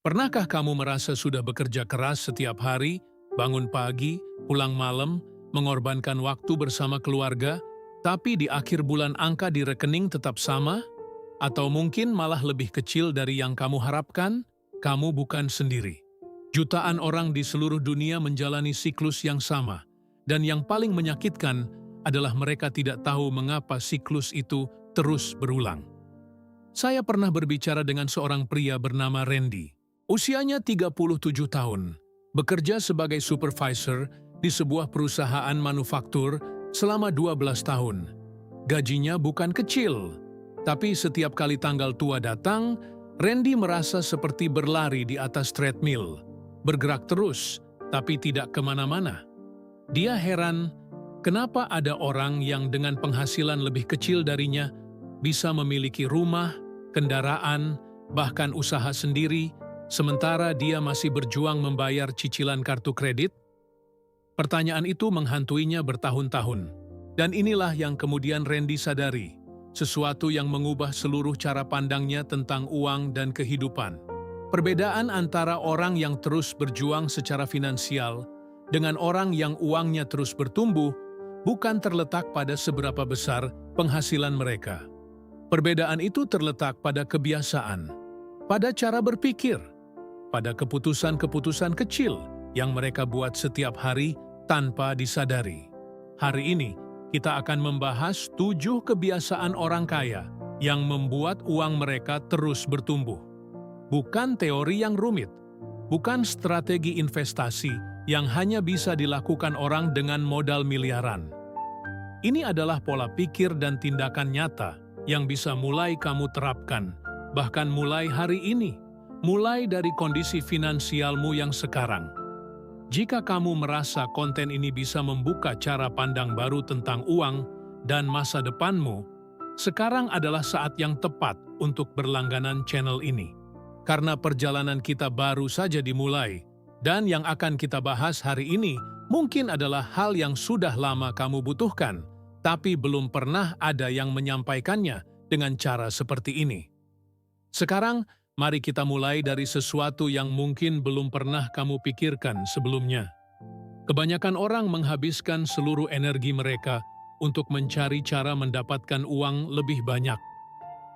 Pernahkah kamu merasa sudah bekerja keras setiap hari, bangun pagi, pulang malam, mengorbankan waktu bersama keluarga, tapi di akhir bulan angka di rekening tetap sama? Atau mungkin malah lebih kecil dari yang kamu harapkan? Kamu bukan sendiri. Jutaan orang di seluruh dunia menjalani siklus yang sama, dan yang paling menyakitkan adalah mereka tidak tahu mengapa siklus itu terus berulang. Saya pernah berbicara dengan seorang pria bernama Randy. Usianya 37 tahun, bekerja sebagai supervisor di sebuah perusahaan manufaktur selama 12 tahun. Gajinya bukan kecil, tapi setiap kali tanggal tua datang, Randy merasa seperti berlari di atas treadmill, bergerak terus, tapi tidak kemana-mana. Dia heran, kenapa ada orang yang dengan penghasilan lebih kecil darinya bisa memiliki rumah, kendaraan, bahkan usaha sendiri, sementara dia masih berjuang membayar cicilan kartu kredit? Pertanyaan itu menghantuinya bertahun-tahun. Dan inilah yang kemudian Randy sadari, sesuatu yang mengubah seluruh cara pandangnya tentang uang dan kehidupan. Perbedaan antara orang yang terus berjuang secara finansial dengan orang yang uangnya terus bertumbuh bukan terletak pada seberapa besar penghasilan mereka. Perbedaan itu terletak pada kebiasaan, pada cara berpikir, pada keputusan-keputusan kecil yang mereka buat setiap hari tanpa disadari. Hari ini, kita akan membahas 7 kebiasaan orang kaya yang membuat uang mereka terus bertumbuh. Bukan teori yang rumit, bukan strategi investasi yang hanya bisa dilakukan orang dengan modal miliaran. Ini adalah pola pikir dan tindakan nyata yang bisa mulai kamu terapkan, bahkan mulai hari ini. Mulai dari kondisi finansialmu yang sekarang. Jika kamu merasa konten ini bisa membuka cara pandang baru tentang uang dan masa depanmu, sekarang adalah saat yang tepat untuk berlangganan channel ini. Karena perjalanan kita baru saja dimulai, dan yang akan kita bahas hari ini mungkin adalah hal yang sudah lama kamu butuhkan, tapi belum pernah ada yang menyampaikannya dengan cara seperti ini. Sekarang, mari kita mulai dari sesuatu yang mungkin belum pernah kamu pikirkan sebelumnya. Kebanyakan orang menghabiskan seluruh energi mereka untuk mencari cara mendapatkan uang lebih banyak.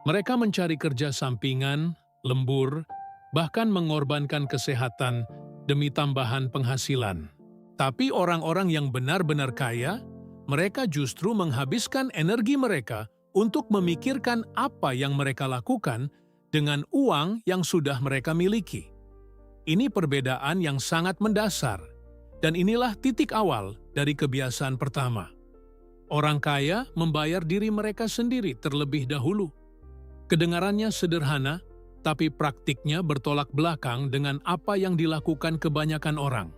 Mereka mencari kerja sampingan, lembur, bahkan mengorbankan kesehatan demi tambahan penghasilan. Tapi orang-orang yang benar-benar kaya, mereka justru menghabiskan energi mereka untuk memikirkan apa yang mereka lakukan dengan uang yang sudah mereka miliki. Ini perbedaan yang sangat mendasar, dan inilah titik awal dari kebiasaan pertama. Orang kaya membayar diri mereka sendiri terlebih dahulu. Kedengarannya sederhana, tapi praktiknya bertolak belakang dengan apa yang dilakukan kebanyakan orang.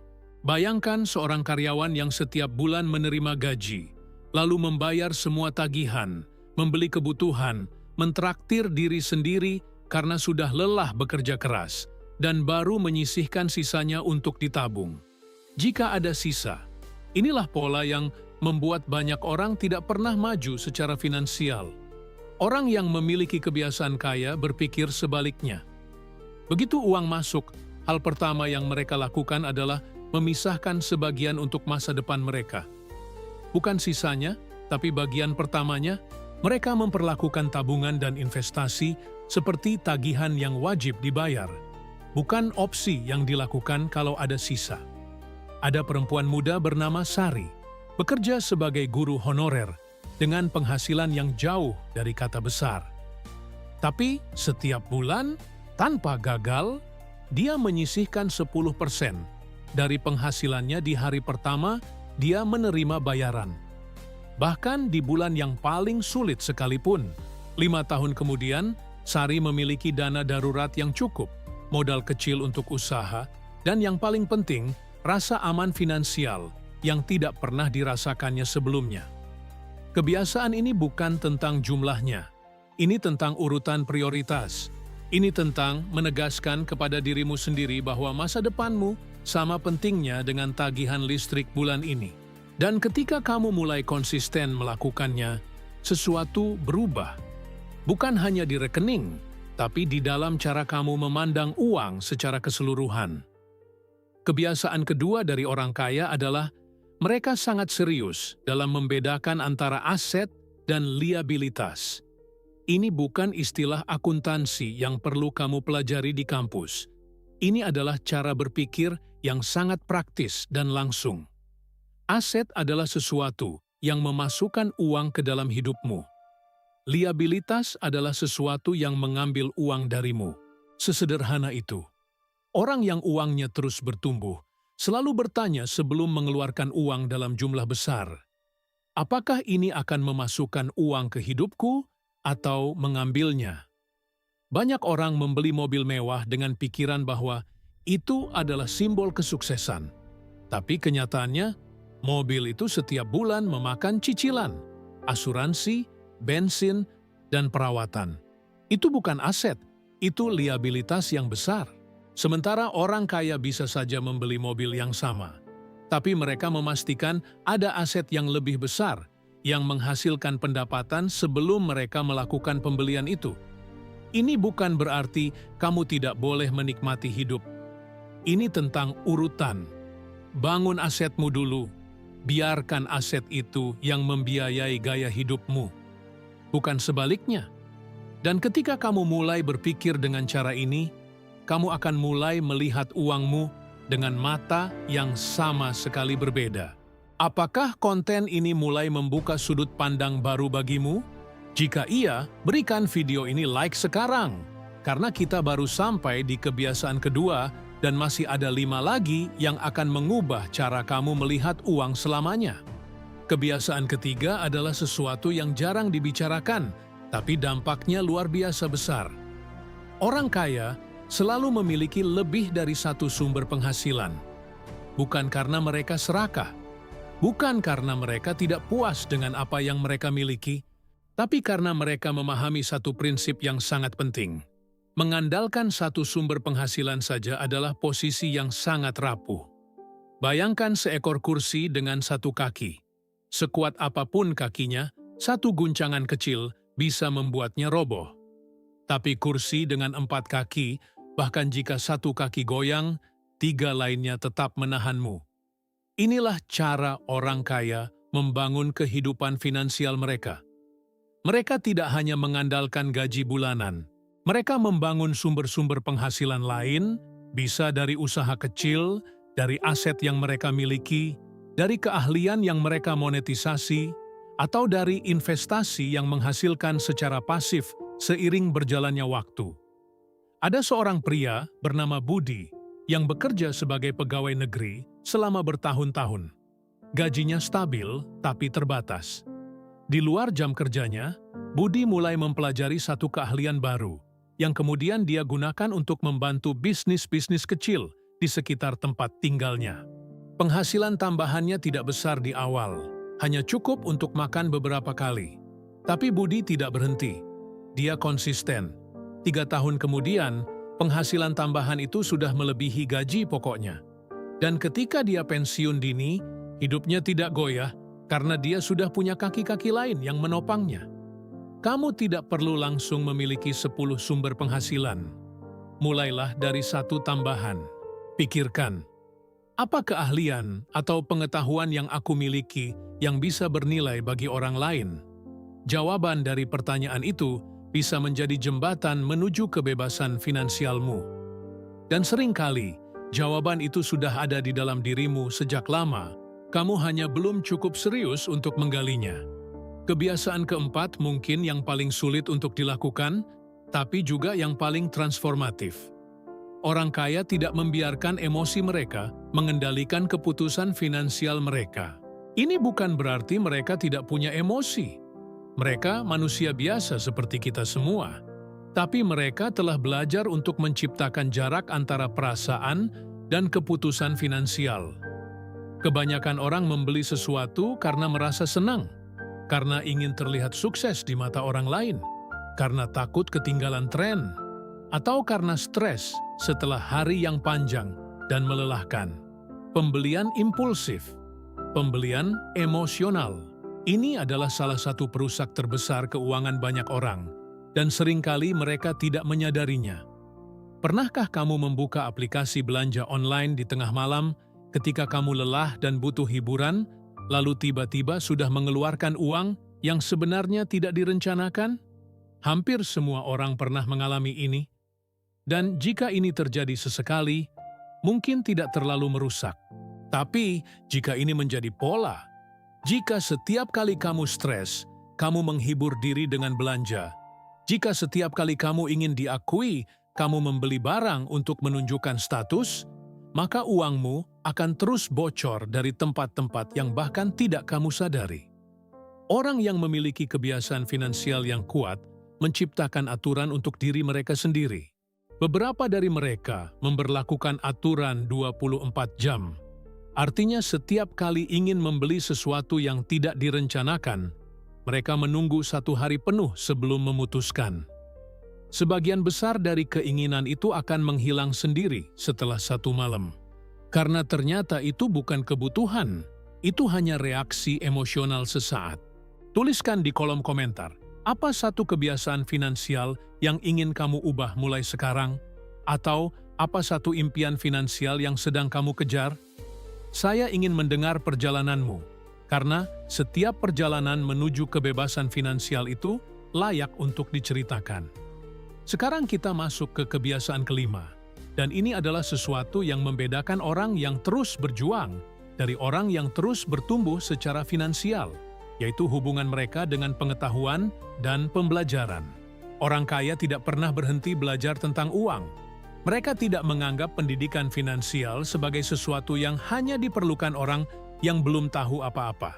Bayangkan seorang karyawan yang setiap bulan menerima gaji, lalu membayar semua tagihan, membeli kebutuhan, mentraktir diri sendiri, karena sudah lelah bekerja keras, dan baru menyisihkan sisanya untuk ditabung. Jika ada sisa, inilah pola yang membuat banyak orang tidak pernah maju secara finansial. Orang yang memiliki kebiasaan kaya berpikir sebaliknya. Begitu uang masuk, hal pertama yang mereka lakukan adalah memisahkan sebagian untuk masa depan mereka. Bukan sisanya, tapi bagian pertamanya, mereka memperlakukan tabungan dan investasi seperti tagihan yang wajib dibayar, bukan opsi yang dilakukan kalau ada sisa. Ada perempuan muda bernama Sari, bekerja sebagai guru honorer dengan penghasilan yang jauh dari kata besar. Tapi setiap bulan, tanpa gagal, dia menyisihkan 10% dari penghasilannya di hari pertama dia menerima bayaran. Bahkan di bulan yang paling sulit sekalipun, 5 tahun kemudian, Sari memiliki dana darurat yang cukup, modal kecil untuk usaha, dan yang paling penting, rasa aman finansial yang tidak pernah dirasakannya sebelumnya. Kebiasaan ini bukan tentang jumlahnya, ini tentang urutan prioritas. Ini tentang menegaskan kepada dirimu sendiri bahwa masa depanmu sama pentingnya dengan tagihan listrik bulan ini. Dan ketika kamu mulai konsisten melakukannya, sesuatu berubah. Bukan hanya di rekening, tapi di dalam cara kamu memandang uang secara keseluruhan. Kebiasaan kedua dari orang kaya adalah mereka sangat serius dalam membedakan antara aset dan liabilitas. Ini bukan istilah akuntansi yang perlu kamu pelajari di kampus. Ini adalah cara berpikir yang sangat praktis dan langsung. Aset adalah sesuatu yang memasukkan uang ke dalam hidupmu. Liabilitas adalah sesuatu yang mengambil uang darimu. Sesederhana itu. Orang yang uangnya terus bertumbuh selalu bertanya sebelum mengeluarkan uang dalam jumlah besar, apakah ini akan memasukkan uang ke hidupku atau mengambilnya? Banyak orang membeli mobil mewah dengan pikiran bahwa itu adalah simbol kesuksesan. Tapi kenyataannya, mobil itu setiap bulan memakan cicilan, asuransi, bensin, dan perawatan. Itu bukan aset, itu liabilitas yang besar. Sementara orang kaya bisa saja membeli mobil yang sama, tapi mereka memastikan ada aset yang lebih besar yang menghasilkan pendapatan sebelum mereka melakukan pembelian itu. Ini bukan berarti kamu tidak boleh menikmati hidup. Ini tentang urutan. Bangun asetmu dulu. Biarkan aset itu yang membiayai gaya hidupmu. Bukan sebaliknya. Dan ketika kamu mulai berpikir dengan cara ini, kamu akan mulai melihat uangmu dengan mata yang sama sekali berbeda. Apakah konten ini mulai membuka sudut pandang baru bagimu? Jika iya, berikan video ini like sekarang, karena kita baru sampai di kebiasaan kedua dan masih ada 5 lagi yang akan mengubah cara kamu melihat uang selamanya. Kebiasaan ketiga adalah sesuatu yang jarang dibicarakan, tapi dampaknya luar biasa besar. Orang kaya selalu memiliki lebih dari satu sumber penghasilan. Bukan karena mereka serakah, bukan karena mereka tidak puas dengan apa yang mereka miliki, tapi karena mereka memahami satu prinsip yang sangat penting. Mengandalkan satu sumber penghasilan saja adalah posisi yang sangat rapuh. Bayangkan seekor kursi dengan satu kaki. Sekuat apapun kakinya, satu guncangan kecil bisa membuatnya roboh. Tapi kursi dengan 4 kaki, bahkan jika satu kaki goyang, 3 lainnya tetap menahanmu. Inilah cara orang kaya membangun kehidupan finansial mereka. Mereka tidak hanya mengandalkan gaji bulanan. Mereka membangun sumber-sumber penghasilan lain, bisa dari usaha kecil, dari aset yang mereka miliki, dari keahlian yang mereka monetisasi, atau dari investasi yang menghasilkan secara pasif seiring berjalannya waktu. Ada seorang pria bernama Budi yang bekerja sebagai pegawai negeri selama bertahun-tahun. Gajinya stabil tapi terbatas. Di luar jam kerjanya, Budi mulai mempelajari satu keahlian baru yang kemudian dia gunakan untuk membantu bisnis-bisnis kecil di sekitar tempat tinggalnya. Penghasilan tambahannya tidak besar di awal, hanya cukup untuk makan beberapa kali. Tapi Budi tidak berhenti. Dia konsisten. 3 tahun kemudian, penghasilan tambahan itu sudah melebihi gaji pokoknya. Dan ketika dia pensiun dini, hidupnya tidak goyah karena dia sudah punya kaki-kaki lain yang menopangnya. Kamu tidak perlu langsung memiliki 10 sumber penghasilan. Mulailah dari 1 tambahan. Pikirkan, apa keahlian atau pengetahuan yang aku miliki yang bisa bernilai bagi orang lain? Jawaban dari pertanyaan itu bisa menjadi jembatan menuju kebebasan finansialmu. Dan seringkali, jawaban itu sudah ada di dalam dirimu sejak lama. Kamu hanya belum cukup serius untuk menggalinya. Kebiasaan keempat mungkin yang paling sulit untuk dilakukan, tapi juga yang paling transformatif. Orang kaya tidak membiarkan emosi mereka mengendalikan keputusan finansial mereka. Ini bukan berarti mereka tidak punya emosi. Mereka manusia biasa seperti kita semua. Tapi mereka telah belajar untuk menciptakan jarak antara perasaan dan keputusan finansial. Kebanyakan orang membeli sesuatu karena merasa senang, karena ingin terlihat sukses di mata orang lain, karena takut ketinggalan tren, atau karena stres setelah hari yang panjang dan melelahkan. Pembelian impulsif, pembelian emosional, ini adalah salah satu perusak terbesar keuangan banyak orang. dan seringkali mereka tidak menyadarinya. Pernahkah kamu membuka aplikasi belanja online di tengah malam ketika kamu lelah dan butuh hiburan, lalu tiba-tiba sudah mengeluarkan uang yang sebenarnya tidak direncanakan? Hampir semua orang pernah mengalami ini. Dan jika ini terjadi sesekali, mungkin tidak terlalu merusak. Tapi jika ini menjadi pola, jika setiap kali kamu stres, kamu menghibur diri dengan belanja. Jika setiap kali kamu ingin diakui, kamu membeli barang untuk menunjukkan status, maka uangmu akan terus bocor dari tempat-tempat yang bahkan tidak kamu sadari. Orang yang memiliki kebiasaan finansial yang kuat menciptakan aturan untuk diri mereka sendiri. Beberapa dari mereka memberlakukan aturan 24 jam. Artinya setiap kali ingin membeli sesuatu yang tidak direncanakan, mereka menunggu 1 hari penuh sebelum memutuskan. Sebagian besar dari keinginan itu akan menghilang sendiri setelah 1 malam. Karena ternyata itu bukan kebutuhan, itu hanya reaksi emosional sesaat. Tuliskan di kolom komentar, apa satu kebiasaan finansial yang ingin kamu ubah mulai sekarang? Atau apa satu impian finansial yang sedang kamu kejar? Saya ingin mendengar perjalananmu, karena setiap perjalanan menuju kebebasan finansial itu layak untuk diceritakan. Sekarang kita masuk ke kebiasaan kelima, dan ini adalah sesuatu yang membedakan orang yang terus berjuang dari orang yang terus bertumbuh secara finansial, yaitu hubungan mereka dengan pengetahuan dan pembelajaran. Orang kaya tidak pernah berhenti belajar tentang uang. Mereka tidak menganggap pendidikan finansial sebagai sesuatu yang hanya diperlukan orang yang belum tahu apa-apa.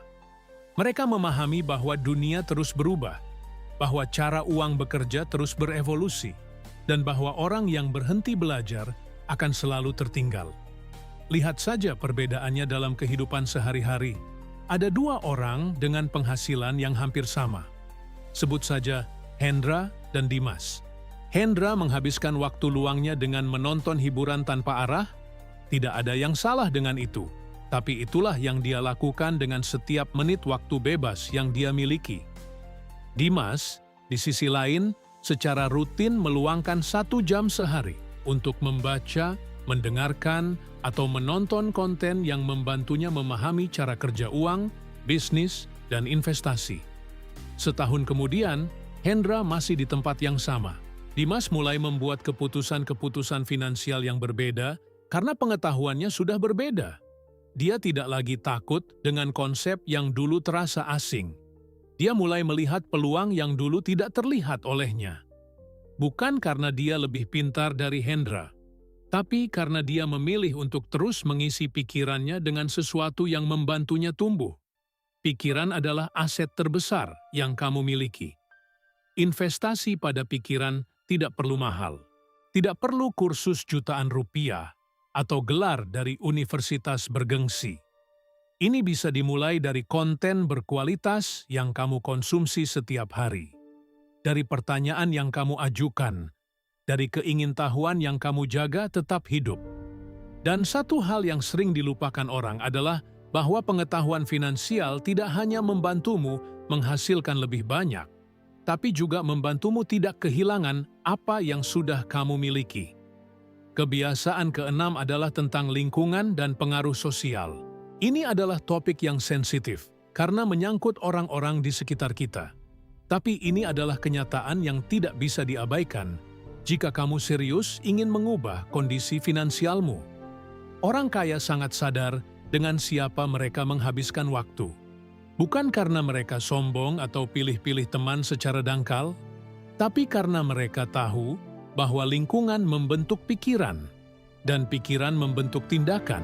Mereka memahami bahwa dunia terus berubah, bahwa cara uang bekerja terus berevolusi, dan bahwa orang yang berhenti belajar akan selalu tertinggal. Lihat saja perbedaannya dalam kehidupan sehari-hari. Ada 2 orang dengan penghasilan yang hampir sama. Sebut saja Hendra dan Dimas. Hendra menghabiskan waktu luangnya dengan menonton hiburan tanpa arah. Tidak ada yang salah dengan itu, tapi itulah yang dia lakukan dengan setiap menit waktu bebas yang dia miliki. Dimas, di sisi lain, secara rutin meluangkan 1 jam sehari untuk membaca, mendengarkan, atau menonton konten yang membantunya memahami cara kerja uang, bisnis, dan investasi. Setahun kemudian, Hendra masih di tempat yang sama. Dimas mulai membuat keputusan-keputusan finansial yang berbeda karena pengetahuannya sudah berbeda. Dia tidak lagi takut dengan konsep yang dulu terasa asing. Dia mulai melihat peluang yang dulu tidak terlihat olehnya. Bukan karena dia lebih pintar dari Hendra, tapi karena dia memilih untuk terus mengisi pikirannya dengan sesuatu yang membantunya tumbuh. Pikiran adalah aset terbesar yang kamu miliki. Investasi pada pikiran tidak perlu mahal, tidak perlu kursus jutaan rupiah, atau gelar dari universitas bergengsi. Ini bisa dimulai dari konten berkualitas yang kamu konsumsi setiap hari, dari pertanyaan yang kamu ajukan, dari keingintahuan yang kamu jaga tetap hidup. Dan satu hal yang sering dilupakan orang adalah bahwa pengetahuan finansial tidak hanya membantumu menghasilkan lebih banyak, tapi juga membantumu tidak kehilangan apa yang sudah kamu miliki. Kebiasaan keenam adalah tentang lingkungan dan pengaruh sosial. Ini adalah topik yang sensitif karena menyangkut orang-orang di sekitar kita. Tapi ini adalah kenyataan yang tidak bisa diabaikan jika kamu serius ingin mengubah kondisi finansialmu. Orang kaya sangat sadar dengan siapa mereka menghabiskan waktu. Bukan karena mereka sombong atau pilih-pilih teman secara dangkal, tapi karena mereka tahu bahwa lingkungan membentuk pikiran, dan pikiran membentuk tindakan,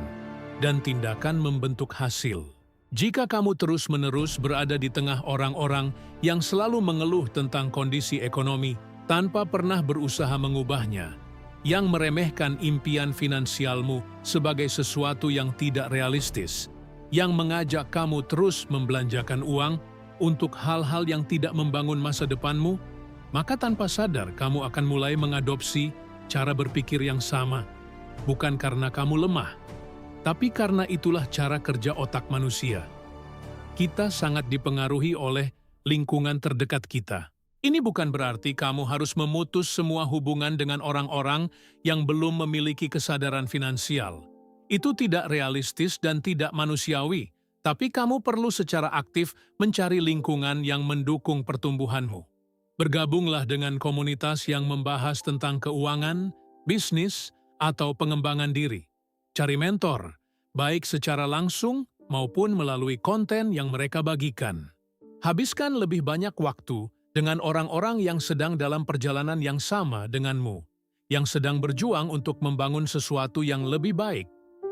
dan tindakan membentuk hasil. Jika kamu terus-menerus berada di tengah orang-orang yang selalu mengeluh tentang kondisi ekonomi tanpa pernah berusaha mengubahnya, yang meremehkan impian finansialmu sebagai sesuatu yang tidak realistis, yang mengajak kamu terus membelanjakan uang untuk hal-hal yang tidak membangun masa depanmu, maka tanpa sadar kamu akan mulai mengadopsi cara berpikir yang sama, bukan karena kamu lemah, tapi karena itulah cara kerja otak manusia. Kita sangat dipengaruhi oleh lingkungan terdekat kita. Ini bukan berarti kamu harus memutus semua hubungan dengan orang-orang yang belum memiliki kesadaran finansial. Itu tidak realistis dan tidak manusiawi, tapi kamu perlu secara aktif mencari lingkungan yang mendukung pertumbuhanmu. Bergabunglah dengan komunitas yang membahas tentang keuangan, bisnis, atau pengembangan diri. Cari mentor, baik secara langsung maupun melalui konten yang mereka bagikan. Habiskan lebih banyak waktu dengan orang-orang yang sedang dalam perjalanan yang sama denganmu, yang sedang berjuang untuk membangun sesuatu yang lebih baik,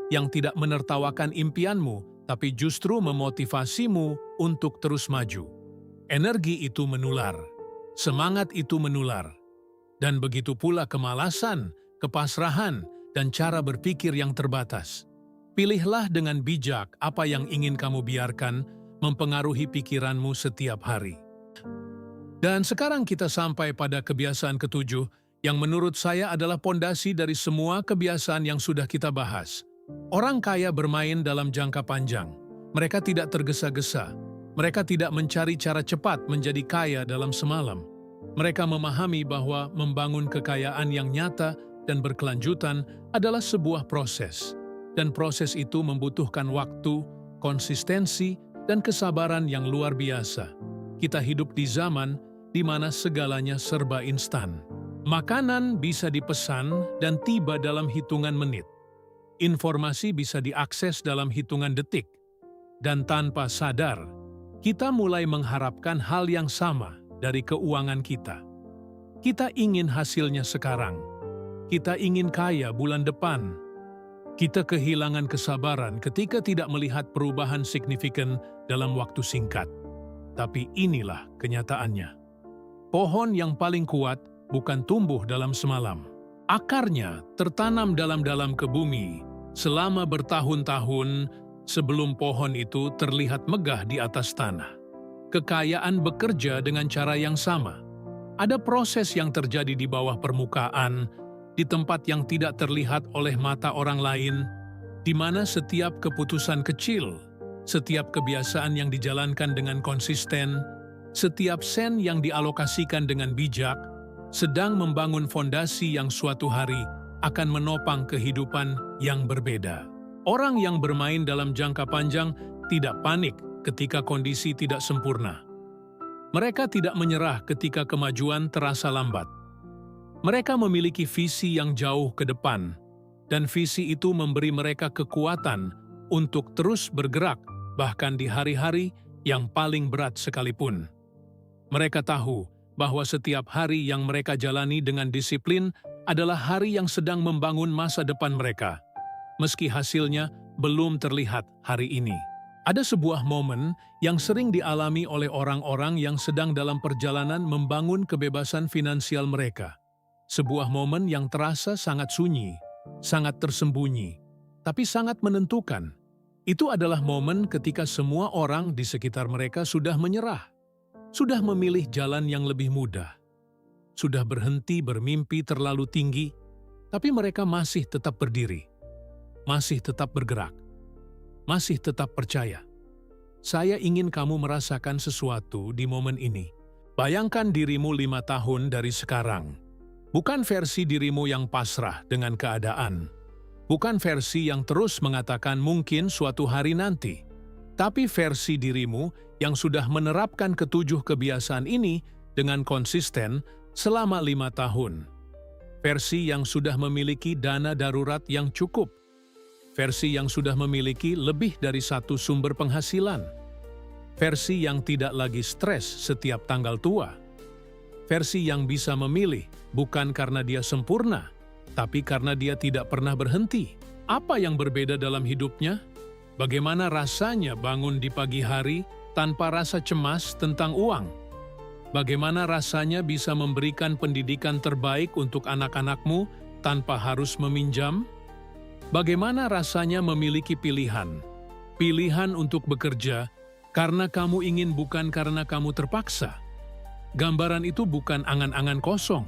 yang tidak menertawakan impianmu, tapi justru memotivasimu untuk terus maju. Energi itu menular, semangat itu menular, dan begitu pula kemalasan, kepasrahan, dan cara berpikir yang terbatas. Pilihlah dengan bijak apa yang ingin kamu biarkan mempengaruhi pikiranmu setiap hari. Dan sekarang kita sampai pada kebiasaan ketujuh, yang menurut saya adalah pondasi dari semua kebiasaan yang sudah kita bahas. Orang kaya bermain dalam jangka panjang. Mereka tidak tergesa-gesa. Mereka tidak mencari cara cepat menjadi kaya dalam semalam. Mereka memahami bahwa membangun kekayaan yang nyata dan berkelanjutan adalah sebuah proses. Dan proses itu membutuhkan waktu, konsistensi, dan kesabaran yang luar biasa. Kita hidup di zaman di mana segalanya serba instan. Makanan bisa dipesan dan tiba dalam hitungan menit. Informasi bisa diakses dalam hitungan detik. Dan tanpa sadar, kita mulai mengharapkan hal yang sama dari keuangan kita. Kita ingin hasilnya sekarang. Kita ingin kaya bulan depan. Kita kehilangan kesabaran ketika tidak melihat perubahan signifikan dalam waktu singkat. Tapi inilah kenyataannya. Pohon yang paling kuat bukan tumbuh dalam semalam. Akarnya tertanam dalam-dalam ke bumi selama bertahun-tahun sebelum pohon itu terlihat megah di atas tanah. Kekayaan bekerja dengan cara yang sama. Ada proses yang terjadi di bawah permukaan, di tempat yang tidak terlihat oleh mata orang lain, di mana setiap keputusan kecil, setiap kebiasaan yang dijalankan dengan konsisten, setiap sen yang dialokasikan dengan bijak, sedang membangun fondasi yang suatu hari akan menopang kehidupan yang berbeda. Orang yang bermain dalam jangka panjang tidak panik ketika kondisi tidak sempurna. Mereka tidak menyerah ketika kemajuan terasa lambat. Mereka memiliki visi yang jauh ke depan, dan visi itu memberi mereka kekuatan untuk terus bergerak, bahkan di hari-hari yang paling berat sekalipun. Mereka tahu bahwa setiap hari yang mereka jalani dengan disiplin adalah hari yang sedang membangun masa depan mereka, meski hasilnya belum terlihat hari ini. Ada sebuah momen yang sering dialami oleh orang-orang yang sedang dalam perjalanan membangun kebebasan finansial mereka. Sebuah momen yang terasa sangat sunyi, sangat tersembunyi, tapi sangat menentukan. Itu adalah momen ketika semua orang di sekitar mereka sudah menyerah, sudah memilih jalan yang lebih mudah, sudah berhenti bermimpi terlalu tinggi, tapi mereka masih tetap berdiri, masih tetap bergerak, masih tetap percaya. Saya ingin kamu merasakan sesuatu di momen ini. Bayangkan dirimu 5 tahun dari sekarang. Bukan versi dirimu yang pasrah dengan keadaan. Bukan versi yang terus mengatakan mungkin suatu hari nanti. Tapi versi dirimu yang sudah menerapkan ketujuh kebiasaan ini dengan konsisten selama 5 tahun. Versi yang sudah memiliki dana darurat yang cukup. Versi yang sudah memiliki lebih dari satu sumber penghasilan. Versi yang tidak lagi stres setiap tanggal tua. Versi yang bisa memilih bukan karena dia sempurna, tapi karena dia tidak pernah berhenti. Apa yang berbeda dalam hidupnya? Bagaimana rasanya bangun di pagi hari tanpa rasa cemas tentang uang? Bagaimana rasanya bisa memberikan pendidikan terbaik untuk anak-anakmu tanpa harus meminjam? Bagaimana rasanya memiliki pilihan? Pilihan untuk bekerja karena kamu ingin, bukan karena kamu terpaksa. Gambaran itu bukan angan-angan kosong.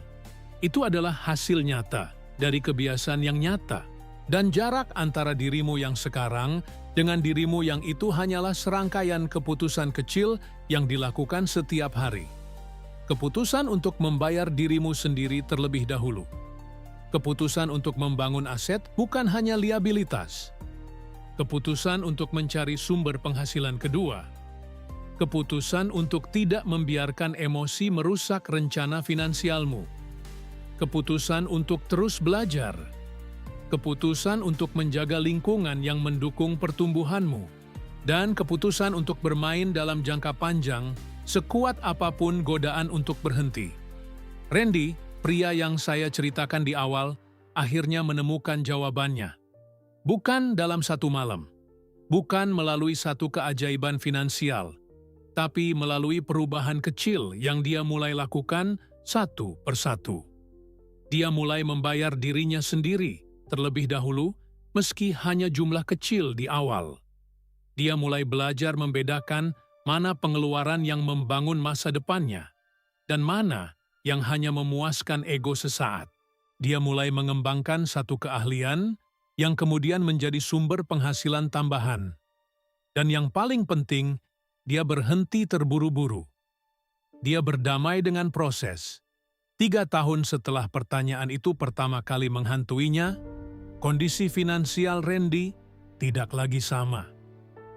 Itu adalah hasil nyata dari kebiasaan yang nyata. Dan jarak antara dirimu yang sekarang dengan dirimu yang itu hanyalah serangkaian keputusan kecil yang dilakukan setiap hari. Keputusan untuk membayar dirimu sendiri terlebih dahulu. Keputusan untuk membangun aset bukan hanya liabilitas. Keputusan untuk mencari sumber penghasilan kedua. Keputusan untuk tidak membiarkan emosi merusak rencana finansialmu. Keputusan untuk terus belajar. Keputusan untuk menjaga lingkungan yang mendukung pertumbuhanmu. Dan keputusan untuk bermain dalam jangka panjang, sekuat apapun godaan untuk berhenti. Randy, pria yang saya ceritakan di awal, akhirnya menemukan jawabannya. Bukan dalam satu malam, bukan melalui satu keajaiban finansial, tapi melalui perubahan kecil yang dia mulai lakukan satu persatu. Dia mulai membayar dirinya sendiri terlebih dahulu, meski hanya jumlah kecil di awal. Dia mulai belajar membedakan mana pengeluaran yang membangun masa depannya, dan mana yang hanya memuaskan ego sesaat. Dia mulai mengembangkan satu keahlian yang kemudian menjadi sumber penghasilan tambahan. Dan yang paling penting, dia berhenti terburu-buru. Dia berdamai dengan proses. 3 tahun setelah pertanyaan itu pertama kali menghantuinya, kondisi finansial Randy tidak lagi sama.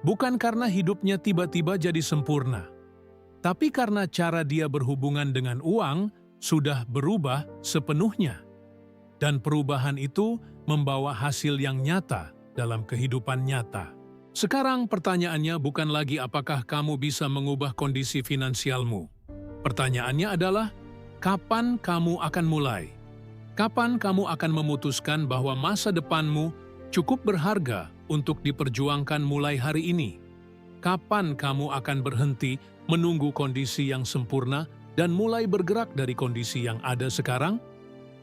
Bukan karena hidupnya tiba-tiba jadi sempurna, tapi karena cara dia berhubungan dengan uang sudah berubah sepenuhnya. Dan perubahan itu membawa hasil yang nyata dalam kehidupan nyata. Sekarang pertanyaannya bukan lagi apakah kamu bisa mengubah kondisi finansialmu. Pertanyaannya adalah, kapan kamu akan mulai? Kapan kamu akan memutuskan bahwa masa depanmu cukup berharga untuk diperjuangkan mulai hari ini? Kapan kamu akan berhenti menunggu kondisi yang sempurna dan mulai bergerak dari kondisi yang ada sekarang?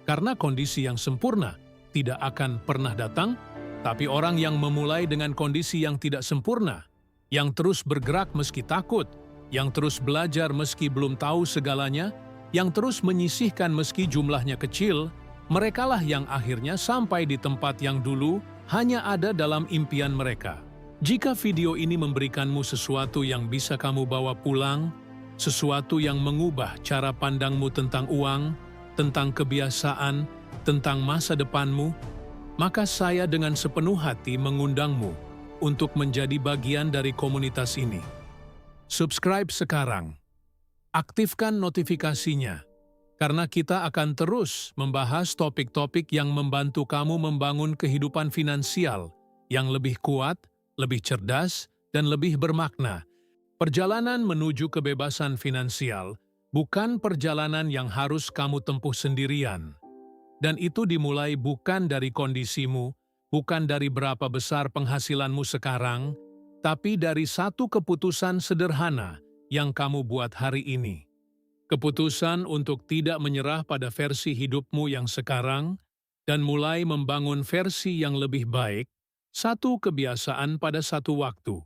Karena kondisi yang sempurna tidak akan pernah datang, tapi orang yang memulai dengan kondisi yang tidak sempurna, yang terus bergerak meski takut, yang terus belajar meski belum tahu segalanya, yang terus menyisihkan meski jumlahnya kecil, merekalah yang akhirnya sampai di tempat yang dulu hanya ada dalam impian mereka. Jika video ini memberikanmu sesuatu yang bisa kamu bawa pulang, sesuatu yang mengubah cara pandangmu tentang uang, tentang kebiasaan, tentang masa depanmu, maka saya dengan sepenuh hati mengundangmu untuk menjadi bagian dari komunitas ini. Subscribe sekarang. Aktifkan notifikasinya, karena kita akan terus membahas topik-topik yang membantu kamu membangun kehidupan finansial yang lebih kuat, lebih cerdas, dan lebih bermakna. Perjalanan menuju kebebasan finansial bukan perjalanan yang harus kamu tempuh sendirian. Dan itu dimulai bukan dari kondisimu, bukan dari berapa besar penghasilanmu sekarang, tapi dari satu keputusan sederhana yang kamu buat hari ini. Keputusan untuk tidak menyerah pada versi hidupmu yang sekarang dan mulai membangun versi yang lebih baik, satu kebiasaan pada satu waktu.